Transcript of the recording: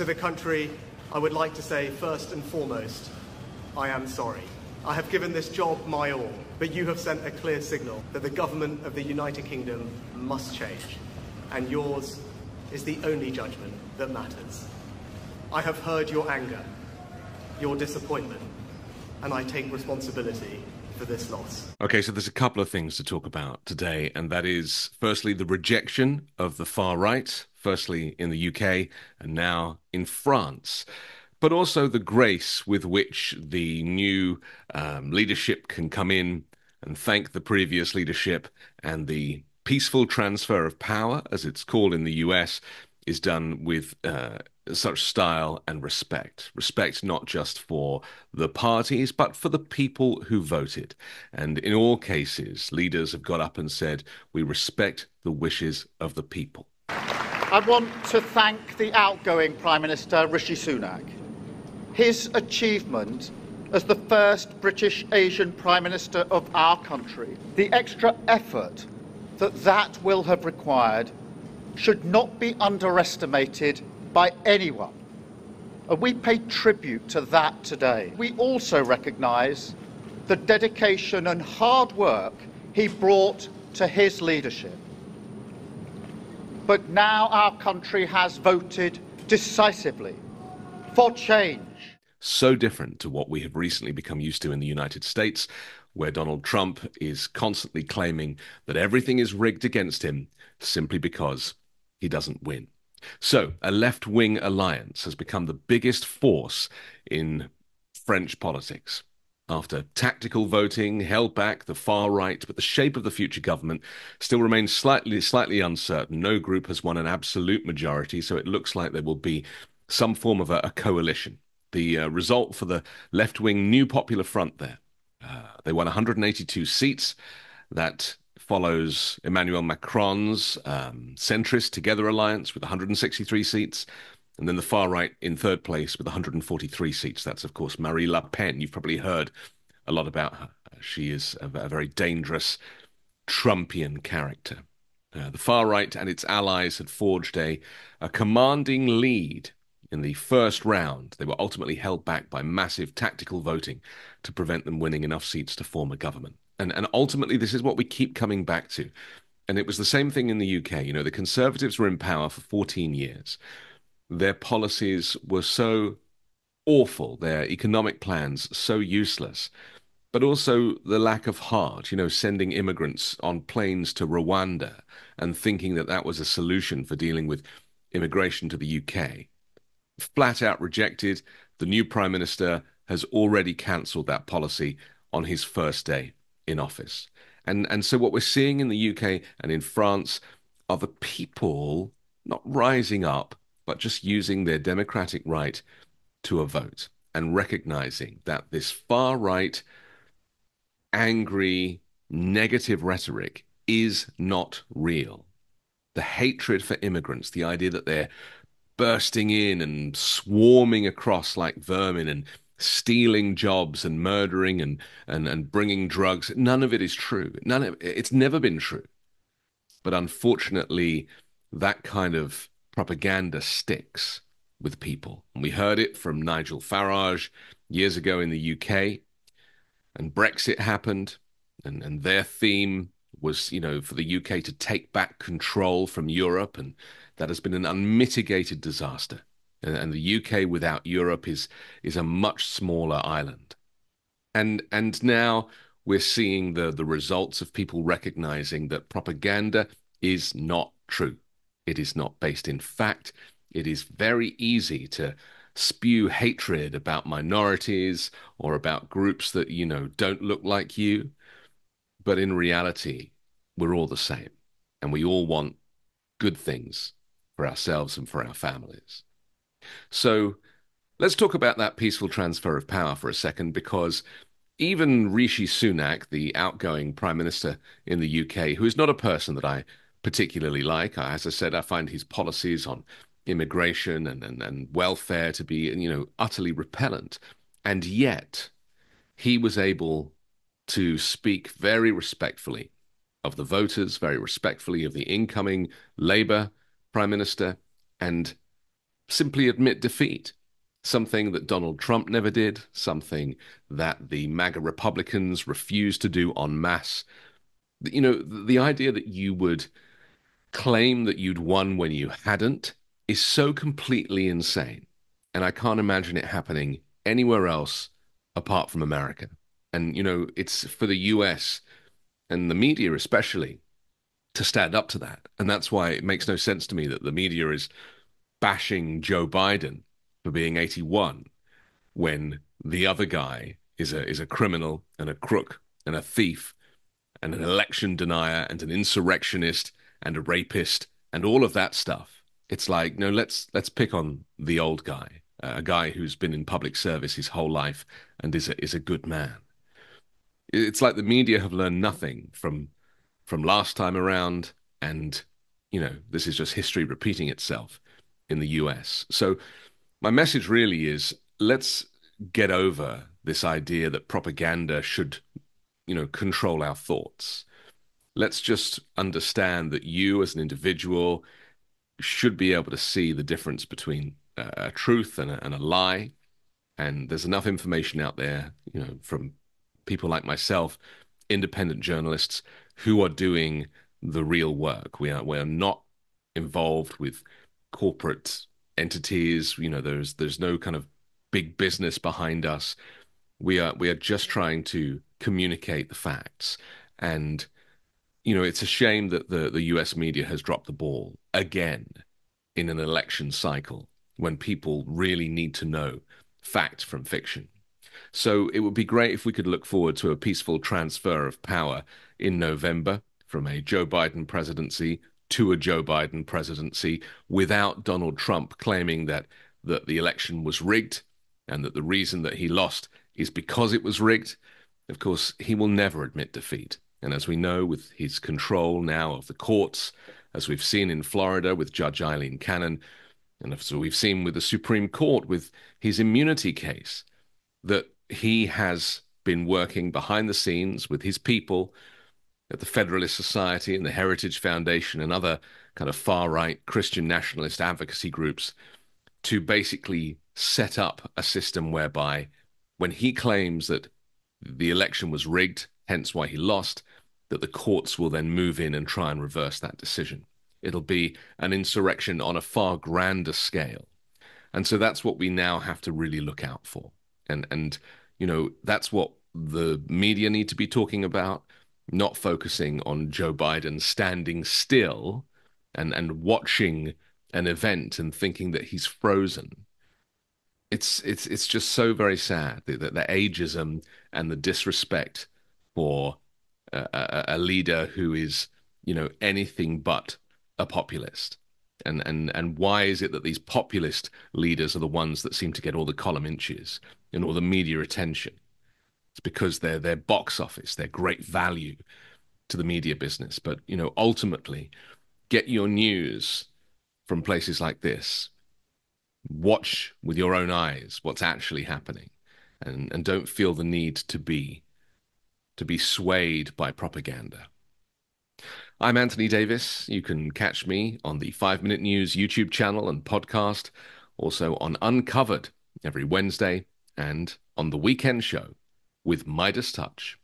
To the country, I would like to say, first and foremost, I am sorry. I have given this job my all, but you have sent a clear signal that the government of the United Kingdom must change, and yours is the only judgment that matters. I have heard your anger, your disappointment, and I take responsibility for this loss. Okay, so there's a couple of things to talk about today, and that is, firstly, the rejection of the far right, firstly in the UK and now in France, but also the grace with which the new leadership can come in and thank the previous leadership, and the peaceful transfer of power, as it's called in the US, is done with such style and respect. Respect not just for the parties, but for the people who voted. And in all cases, leaders have got up and said, we respect the wishes of the people. I want to thank the outgoing Prime Minister, Rishi Sunak. His achievement as the first British Asian Prime Minister of our country, the extra effort that will have required, should not be underestimated by anyone. And we pay tribute to that today. We also recognise the dedication and hard work he brought to his leadership. But now our country has voted decisively for change. So different to what we have recently become used to in the United States, where Donald Trump is constantly claiming that everything is rigged against him simply because he doesn't win. So a left-wing alliance has become the biggest force in French politics. After tactical voting held back the far right, but the shape of the future government still remains slightly uncertain. No group has won an absolute majority, so it looks like there will be some form of a coalition. The result for the left-wing Nouveau Popular Front there, they won 182 seats. That follows Emmanuel Macron's centrist Together alliance with 163 seats. And then the far right in third place with 143 seats. That's, of course, Marine Le Pen. You've probably heard a lot about her. She is a very dangerous Trumpian character. The far right and its allies had forged a commanding lead in the first round. They were ultimately held back by massive tactical voting to prevent them winning enough seats to form a government. And ultimately, this is what we keep coming back to. And it was the same thing in the UK. You know, the Conservatives were in power for 14 years. Their policies were so awful, their economic plans so useless, but also the lack of heart, you know, sending immigrants on planes to Rwanda and thinking that that was a solution for dealing with immigration to the UK. Flat out rejected. The new Prime Minister has already cancelled that policy on his first day in office. And so what we're seeing in the UK and in France are the people not rising up, but just using their democratic right to a vote and recognizing that this far-right, angry, negative rhetoric is not real. The hatred for immigrants, the idea that they're bursting in and swarming across like vermin and stealing jobs and murdering and bringing drugs, none of it is true. It's never been true. But unfortunately, that kind of propaganda sticks with people. And we heard it from Nigel Farage years ago in the UK, and Brexit happened, and their theme was, you know, for the UK to take back control from Europe, and that has been an unmitigated disaster. And the UK without Europe is a much smaller island. And now we're seeing the results of people recognizing that propaganda is not true. It is not based in fact. It is very easy to spew hatred about minorities or about groups that, you know, don't look like you. But in reality, we're all the same. And we all want good things for ourselves and for our families. So let's talk about that peaceful transfer of power for a second, because even Rishi Sunak, the outgoing Prime Minister in the UK, who is not a person that I particularly like, as I said, I find his policies on immigration and welfare to be, you know, utterly repellent. And yet he was able to speak very respectfully of the voters, very respectfully of the incoming Labour Prime Minister, and simply admit defeat. Something that Donald Trump never did, something that the MAGA Republicans refused to do en masse. You know, the idea that you would claim that you'd won when you hadn't is so completely insane. And I can't imagine it happening anywhere else apart from America. And, you know, it's for the US and the media especially to stand up to that. And that's why it makes no sense to me that the media is bashing Joe Biden for being 81 when the other guy is a criminal and a crook and a thief and an election denier and an insurrectionist and a rapist and all of that stuff. It's like, no, let's pick on the old guy, a guy who's been in public service his whole life and is a good man. It's like the media have learned nothing from last time around, and you know, this is just history repeating itself in the US. So my message really is, let's get over this idea that propaganda should, you know, control our thoughts. Let's just understand that you as an individual should be able to see the difference between a truth and a lie. And there's enough information out there, you know, from people like myself, independent journalists who are doing the real work. We're not involved with corporate entities. You know, there's no kind of big business behind us. We are just trying to communicate the facts. And you know, it's a shame that the US media has dropped the ball again in an election cycle when people really need to know fact from fiction. So it would be great if we could look forward to a peaceful transfer of power in November from a Joe Biden presidency to a Joe Biden presidency without Donald Trump claiming that the election was rigged and that the reason that he lost is because it was rigged. Of course, he will never admit defeat. And as we know, with his control now of the courts, as we've seen in Florida with Judge Eileen Cannon, and as we've seen with the Supreme Court with his immunity case, that he has been working behind the scenes with his people at the Federalist Society and the Heritage Foundation and other kind of far-right Christian nationalist advocacy groups to basically set up a system whereby when he claims that the election was rigged, hence why he lost, that the courts will then move in and try and reverse that decision. It'll be an insurrection on a far grander scale. And so that's what we now have to really look out for. And you know, that's what the media need to be talking about, not focusing on Joe Biden standing still and watching an event and thinking that he's frozen. It's just so very sad that the ageism and the disrespect for a leader who is, you know, anything but a populist. And why is it that these populist leaders are the ones that seem to get all the column inches and all the media attention? It's because they're box office, they're great value to the media business. But, you know, ultimately, get your news from places like this. Watch with your own eyes what's actually happening, and don't feel the need to be swayed by propaganda. I'm Anthony Davis. You can catch me on the 5 Minute News YouTube channel and podcast, also on Uncovered every Wednesday, and on the weekend show with Midas Touch.